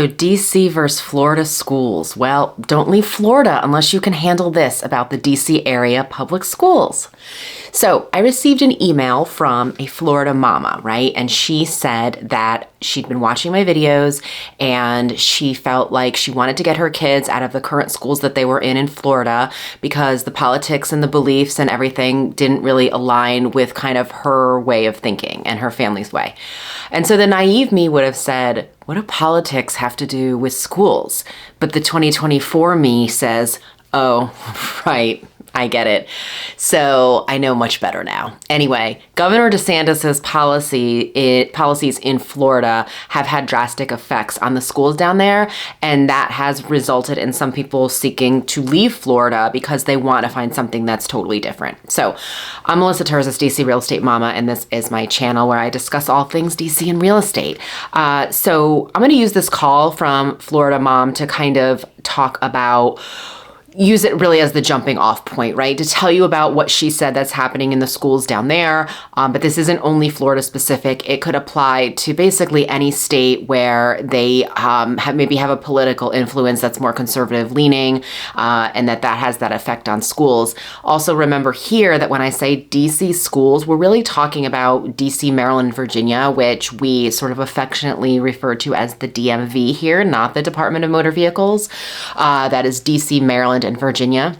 So DC versus Florida schools. Well, don't leave Florida unless you can handle this about the DC area public schools. So I received an email from a Florida mama, right? And she said that she'd been watching my videos and she felt like she wanted to get her kids out of the current schools that they were in Florida because the politics and the beliefs and everything didn't really align with kind of her way of thinking and her family's way. And so the naive me would have said, what do politics have to do with schools? But the 2024 me says, oh, right. I get it. So I know much better now. Anyway, Governor DeSantis's policies in Florida have had drastic effects on the schools down there, and that has resulted in some people seeking to leave Florida because they want to find something that's totally different. So I'm Melissa Terzis, DC Real Estate Mama, and this is my channel where I discuss all things DC and real estate. So I'm going to use this call from Florida mom to kind of talk about use it really as the jumping off point, right? To tell you about what she said that's happening in the schools down there. But this isn't only Florida specific. It could apply to basically any state where they maybe have a political influence that's more conservative leaning, and that has that effect on schools. Also remember here that when I say DC schools, we're really talking about DC, Maryland, Virginia, which we sort of affectionately refer to as the DMV here, not the Department of Motor Vehicles. That is DC, Maryland, and Virginia.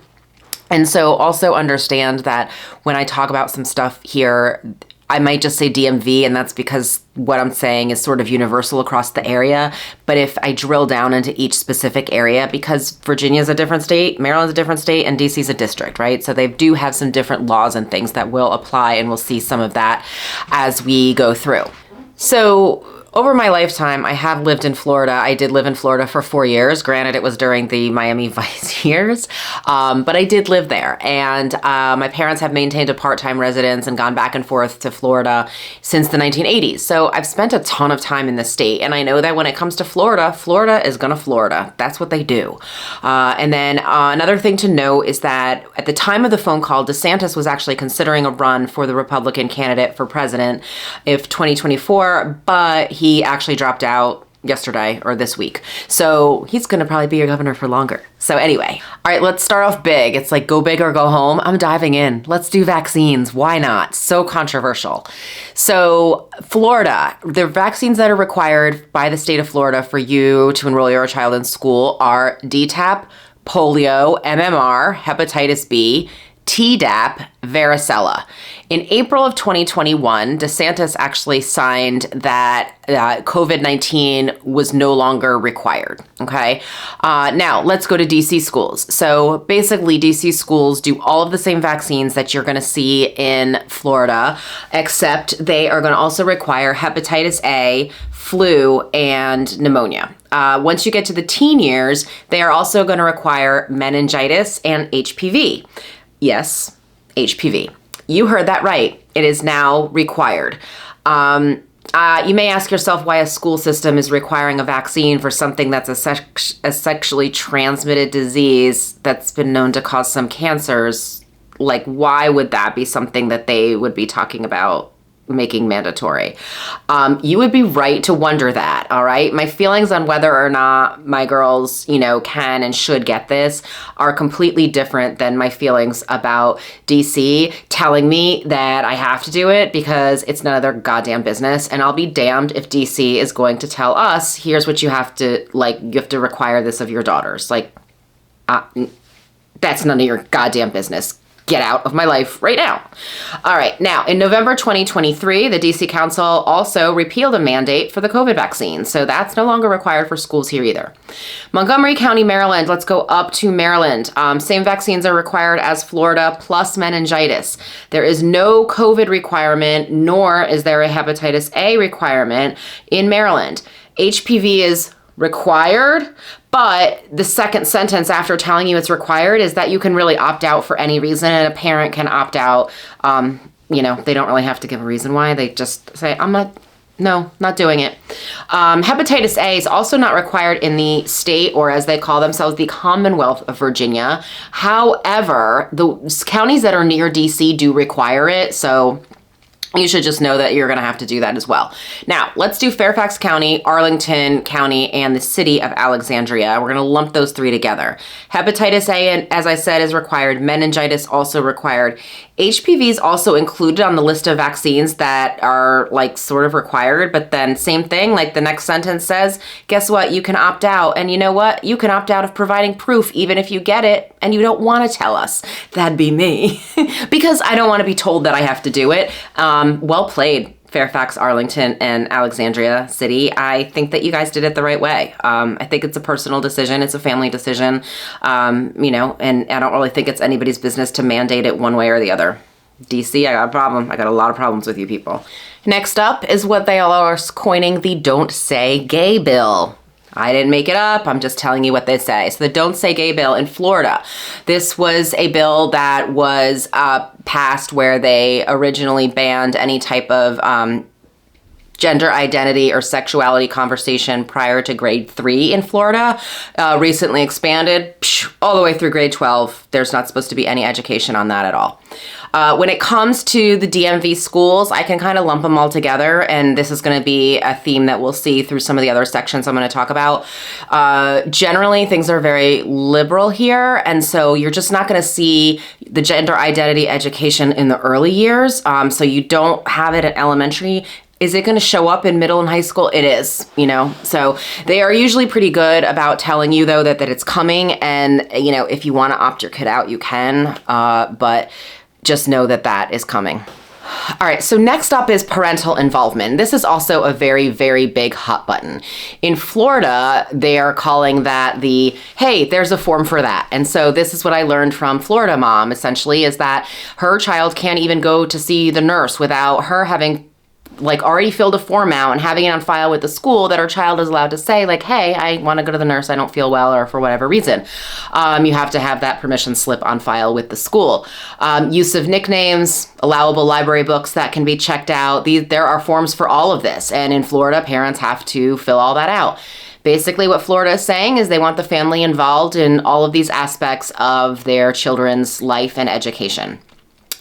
And so also understand that when I talk about some stuff here, I might just say DMV, and that's because what I'm saying is sort of universal across the area. But if I drill down into each specific area, because Virginia is a different state, Maryland's a different state, and DC is a district, right? So they do have some different laws and things that will apply, and we'll see some of that as we go through. So over my lifetime, I have lived in Florida. I did live in Florida for 4 years. Granted, it was during the Miami Vice years, but I did live there. And my parents have maintained a part-time residence and gone back and forth to Florida since the 1980s. So I've spent a ton of time in the state. And I know that when it comes to Florida, Florida is gonna Florida. That's what they do. And then another thing to note is that at the time of the phone call, DeSantis was actually considering a run for the Republican candidate for president if 2024, but he actually dropped out yesterday or this week. So he's going to probably be your governor for longer. So anyway, all right, let's start off big. It's like go big or go home. I'm diving in. Let's do vaccines. Why not? So controversial. So Florida, the vaccines that are required by the state of Florida for you to enroll your child in school are DTaP, polio, MMR, hepatitis B, Tdap, varicella. In April of 2021, DeSantis actually signed that COVID-19 was no longer required, okay? Now, let's go to DC schools. So basically, DC schools do all of the same vaccines that you're gonna see in Florida, except they are gonna also require hepatitis A, flu, and pneumonia. Once you get to the teen years, they are also gonna require meningitis and HPV. Yes, HPV. You heard that right. It is now required. You may ask yourself why a school system is requiring a vaccine for something that's a sexually transmitted disease that's been known to cause some cancers. Like, why would that be something that they would be talking about making mandatory? You would be right to wonder that, all right? My feelings on whether or not my girls, can and should get this are completely different than my feelings about DC telling me that I have to do it because it's none of their goddamn business. And I'll be damned if DC is going to tell us, here's what you have to require this of your daughters. That's none of your goddamn business. Get out of my life right now. All right. Now, in November 2023, the DC Council also repealed a mandate for the COVID vaccine. So that's no longer required for schools here either. Montgomery County, Maryland. Let's go up to Maryland. Same vaccines are required as Florida plus meningitis. There is no COVID requirement, nor is there a hepatitis A requirement in Maryland. HPV is required, but the second sentence after telling you it's required is that you can really opt out for any reason, and a parent can opt out. They don't really have to give a reason why. They just say, not doing it. Hepatitis A is also not required in the state, or as they call themselves, the Commonwealth of Virginia. However, the counties that are near DC do require it. So you should just know that you're going to have to do that as well. Now, let's do Fairfax County, Arlington County, and the city of Alexandria. We're going to lump those three together. Hepatitis A, as I said, is required. Meningitis also required. HPV is also included on the list of vaccines that are like sort of required, but then same thing, like the next sentence says, guess what? You can opt out. And you know what? You can opt out of providing proof even if you get it and you don't want to tell us. That'd be me because I don't want to be told that I have to do it. Well played, Fairfax, Arlington, and Alexandria City. I think that you guys did it the right way. I think it's a personal decision. It's a family decision, and I don't really think it's anybody's business to mandate it one way or the other. DC, I got a problem. I got a lot of problems with you people. Next up is what they all are coining the Don't Say Gay bill. I didn't make it up. I'm just telling you what they say. So the Don't Say Gay bill in Florida. This was a bill that was passed where they originally banned any type of gender identity or sexuality conversation prior to grade 3 in Florida. Recently expanded all the way through grade 12. There's not supposed to be any education on that at all. When it comes to the DMV schools, I can kind of lump them all together, and this is going to be a theme that we'll see through some of the other sections I'm going to talk about. Generally, things are very liberal here, and so you're just not going to see the gender identity education in the early years, so you don't have it at elementary. Is it going to show up in middle and high school? It is, So they are usually pretty good about telling you, though, that it's coming, and, if you want to opt your kid out, you can, but just know that that is coming. All right, so next up is parental involvement. This is also a very, very big hot button. In Florida, they are calling that hey, there's a form for that. And so this is what I learned from Florida Mom, essentially, is that her child can't even go to see the nurse without her having already filled a form out and having it on file with the school that her child is allowed to say, hey, I want to go to the nurse, I don't feel well, or for whatever reason. You have to have that permission slip on file with the school. Use of nicknames, allowable library books that can be checked out. There are forms for all of this. And in Florida, parents have to fill all that out. Basically, what Florida is saying is they want the family involved in all of these aspects of their children's life and education.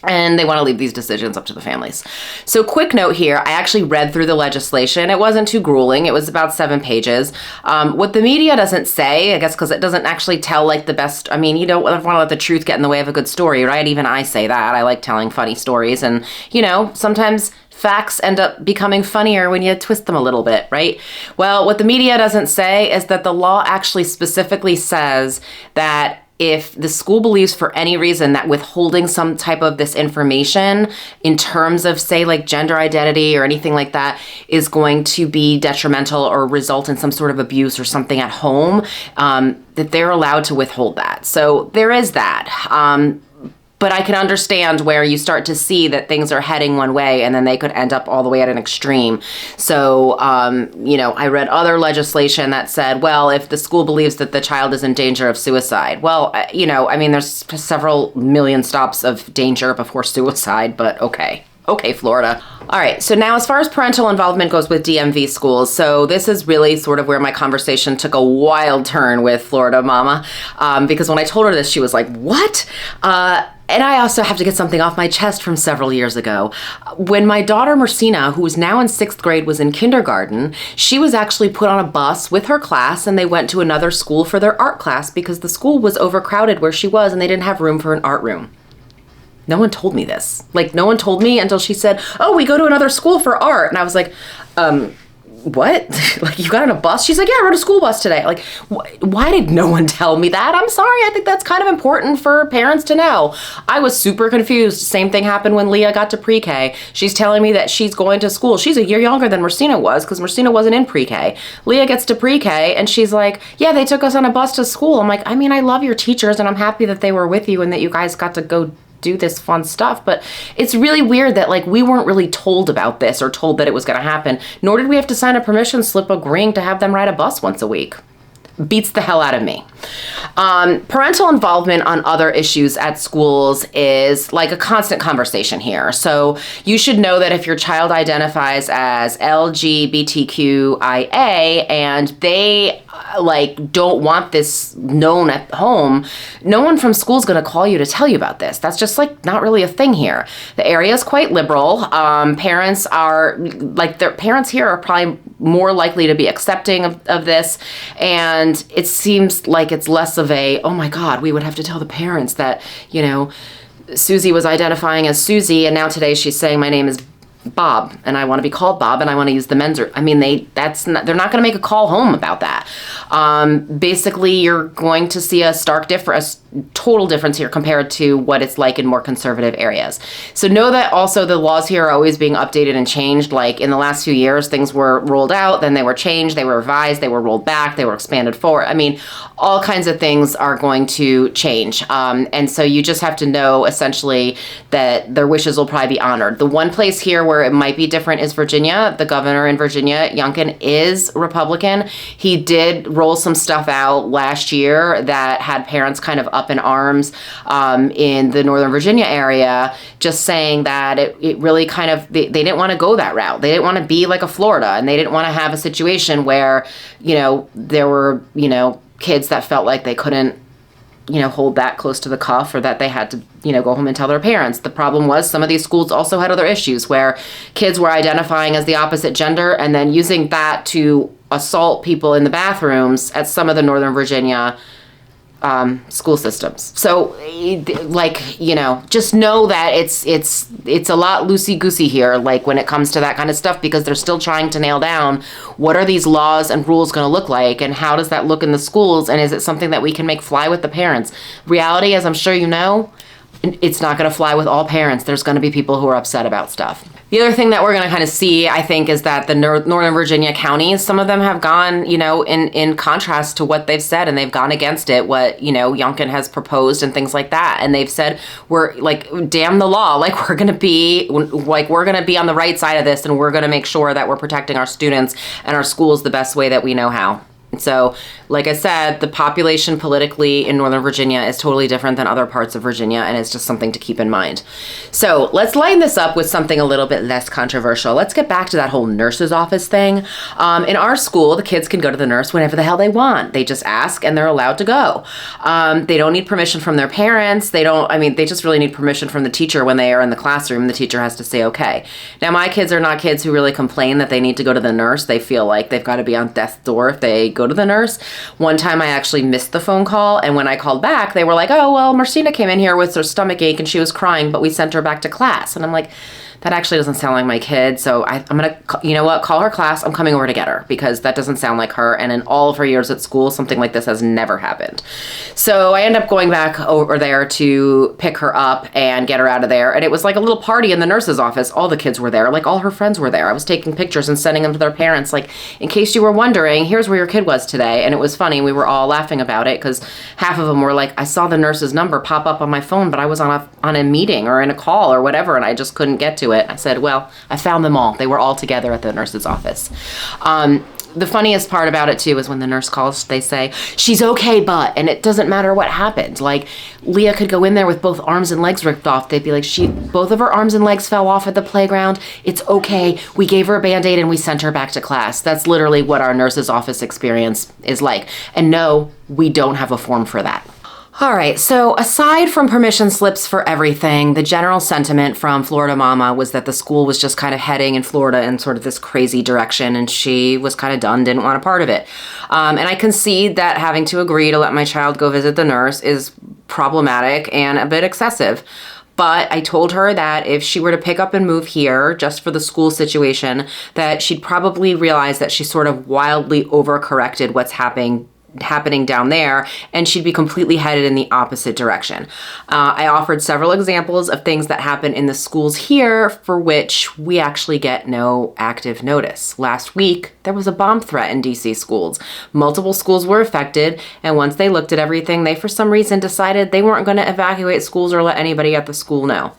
And they want to leave these decisions up to the families. So quick note here, I actually read through the legislation. It wasn't too grueling. It was about 7 pages. What the media doesn't say, I guess because it doesn't actually tell the best, you don't want to let the truth get in the way of a good story, right? Even I say that. I like telling funny stories. And, sometimes facts end up becoming funnier when you twist them a little bit, right? Well, what the media doesn't say is that the law actually specifically says that if the school believes for any reason that withholding some type of this information in terms of, say, gender identity or anything like that is going to be detrimental or result in some sort of abuse or something at home, that they're allowed to withhold that. So there is that. But I can understand where you start to see that things are heading one way and then they could end up all the way at an extreme. So, I read other legislation that said, well, if the school believes that the child is in danger of suicide, well, there's several million stops of danger before suicide, but okay. Okay, Florida. All right, so now as far as parental involvement goes with DMV schools, so this is really sort of where my conversation took a wild turn with Florida Mama, because when I told her this, she was like, what? And I also have to get something off my chest from several years ago. When my daughter Mercina, who is now in 6th grade, was in kindergarten, she was actually put on a bus with her class and they went to another school for their art class because the school was overcrowded where she was and they didn't have room for an art room. No one told me this. No one told me until she said, oh, we go to another school for art. And I was like, what? You got on a bus? She's like, yeah, I rode a school bus today. Why did no one tell me that? I'm sorry. I think that's kind of important for parents to know. I was super confused. Same thing happened when Leah got to pre-K. She's telling me that she's going to school. She's a year younger than Mercina was because Mercina wasn't in pre-K. Leah gets to pre-K and she's like, yeah, they took us on a bus to school. I'm like, I love your teachers and I'm happy that they were with you and that you guys got to go do this fun stuff, but it's really weird that we weren't really told about this or told that it was going to happen, nor did we have to sign a permission slip agreeing to have them ride a bus once a week. Beats the hell out of me. Parental involvement on other issues at schools is a constant conversation here. So you should know that if your child identifies as LGBTQIA and they like don't want this known at home, no one from school is going to call you to tell you about this. That's just like not really a thing here. The area is quite liberal. Parents are like, their parents here are probably more likely to be accepting of this. And it seems like it's less of a, oh my God, we would have to tell the parents that, you know, Susie was identifying as Susie, and now today she's saying my name is Bob, and I want to be called Bob, and I want to use the men's. I mean, they're not going to make a call home about that. Basically, you're going to see a total difference here compared to what it's like in more conservative areas. So know that also the laws here are always being updated and changed. Like in the last few years, things were rolled out, then they were changed, they were revised, they were rolled back, they were expanded forward. I mean, all kinds of things are going to change. And so you just have to know essentially that their wishes will probably be honored. The one place here where it might be different is Virginia. The governor in Virginia, Youngkin, is Republican. He did roll some stuff out last year that had parents kind of up in arms in the Northern Virginia area, just saying that it really kind of, they didn't want to go that route. They didn't want to be like a Florida, and they didn't want to have a situation where, you know, there were, you know, kids that felt like they couldn't, you know, hold that close to the cuff, or that they had to, you know, go home and tell their parents. The problem was some of these schools also had other issues where kids were identifying as the opposite gender and then using that to assault people in the bathrooms at some of the Northern Virginia school systems. So like, you know, just know that it's a lot loosey-goosey here, like when it comes to that kind of stuff, because they're still trying to nail down what are these laws and rules going to look like, and how does that look in the schools, and is it something that we can make fly with the parents? Reality, as I'm sure you know, it's not going to fly with all parents. There's going to be people who are upset about stuff. The other thing that we're going to kind of see, I think, is that the Northern Virginia counties, some of them have gone, you know, in contrast to what they've said, and they've gone against it, what, you know, Youngkin has proposed and things like that. And they've said, we're like, damn the law. Like, we're going to be on the right side of this, and we're going to make sure that we're protecting our students and our schools the best way that we know how. So, like I said, the population politically in Northern Virginia is totally different than other parts of Virginia, and it's just something to keep in mind. So let's line this up with something a little bit less controversial. Let's get back to that whole nurse's office thing. In our school, the kids can go to the nurse whenever the hell they want. They just ask, and they're allowed to go. They don't need permission from their parents. They just really need permission from the teacher when they are in the classroom. The teacher has to say, okay. Now, my kids are not kids who really complain that they need to go to the nurse. They feel like they've got to be on death's door if they go to the nurse. One time I actually missed the phone call, and when I called back, they were like, oh, well, Marcina came in here with her stomach ache and she was crying, but we sent her back to class. And I'm like, that actually doesn't sound like my kid. So I'm going to, you know what, call her class. I'm coming over to get her, because that doesn't sound like her. And in all of her years at school, something like this has never happened. So I end up going back over there to pick her up and get her out of there. And it was like a little party in the nurse's office. All the kids were there. Like, all her friends were there. I was taking pictures and sending them to their parents. Like, in case you were wondering, here's where your kid was today. And it was funny. We were all laughing about it, because half of them were like, I saw the nurse's number pop up on my phone, but I was on a meeting or in a call or whatever, and I just couldn't get to it. I said, well, I found them all. They were all together at the nurse's office. The funniest part about it, too, is when the nurse calls, they say, she's okay, but, and it doesn't matter what happened. Like, Leah could go in there with both arms and legs ripped off. They'd be like, both of her arms and legs fell off at the playground. It's okay. We gave her a Band-Aid and we sent her back to class. That's literally what our nurse's office experience is like. And no, we don't have a form for that. All right, so aside from permission slips for everything, the general sentiment from Florida Mama was that the school was just kind of heading in Florida in sort of this crazy direction, and she was kind of done, didn't want a part of it. And I concede that having to agree to let my child go visit the nurse is problematic and a bit excessive. But I told her that if she were to pick up and move here just for the school situation, that she'd probably realize that she sort of wildly overcorrected what's happening down there, and she'd be completely headed in the opposite direction. I offered several examples of things that happen in the schools here for which we actually get no active notice. Last week, there was a bomb threat in DC schools. Multiple schools were affected, and once they looked at everything, they for some reason decided they weren't going to evacuate schools or let anybody at the school know.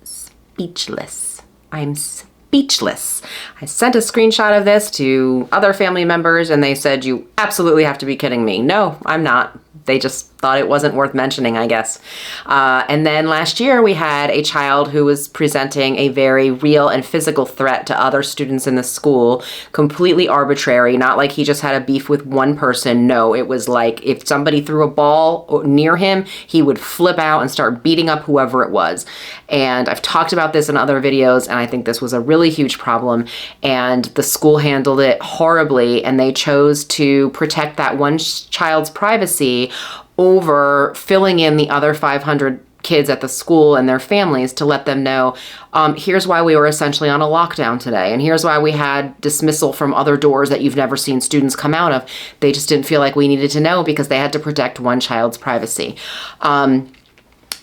Speechless. I'm speechless. I sent a screenshot of this to other family members, and they said, you absolutely have to be kidding me. No, I'm not. They just thought it wasn't worth mentioning, I guess. And then last year we had a child who was presenting a very real and physical threat to other students in the school, completely arbitrary, not like he just had a beef with one person. No, it was like if somebody threw a ball near him, he would flip out and start beating up whoever it was. And I've talked about this in other videos, and I think this was a really huge problem, and the school handled it horribly, and they chose to protect that one child's privacy over filling in the other 500 kids at the school and their families to let them know, here's why we were essentially on a lockdown today, and here's why we had dismissal from other doors that you've never seen students come out of. They just didn't feel like we needed to know because they had to protect one child's privacy.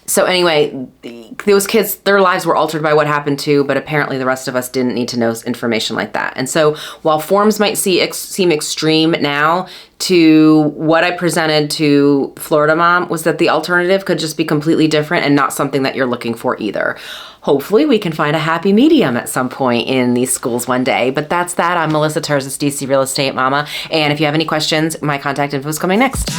So anyway, those kids, their lives were altered by what happened too, but apparently the rest of us didn't need to know information like that. And so while forms might seem extreme now, to what I presented to Florida Mom was that the alternative could just be completely different and not something that you're looking for either. Hopefully we can find a happy medium at some point in these schools one day. But that's that. I'm Melissa Terzis, DC Real Estate Mama. And if you have any questions, my contact info is coming next.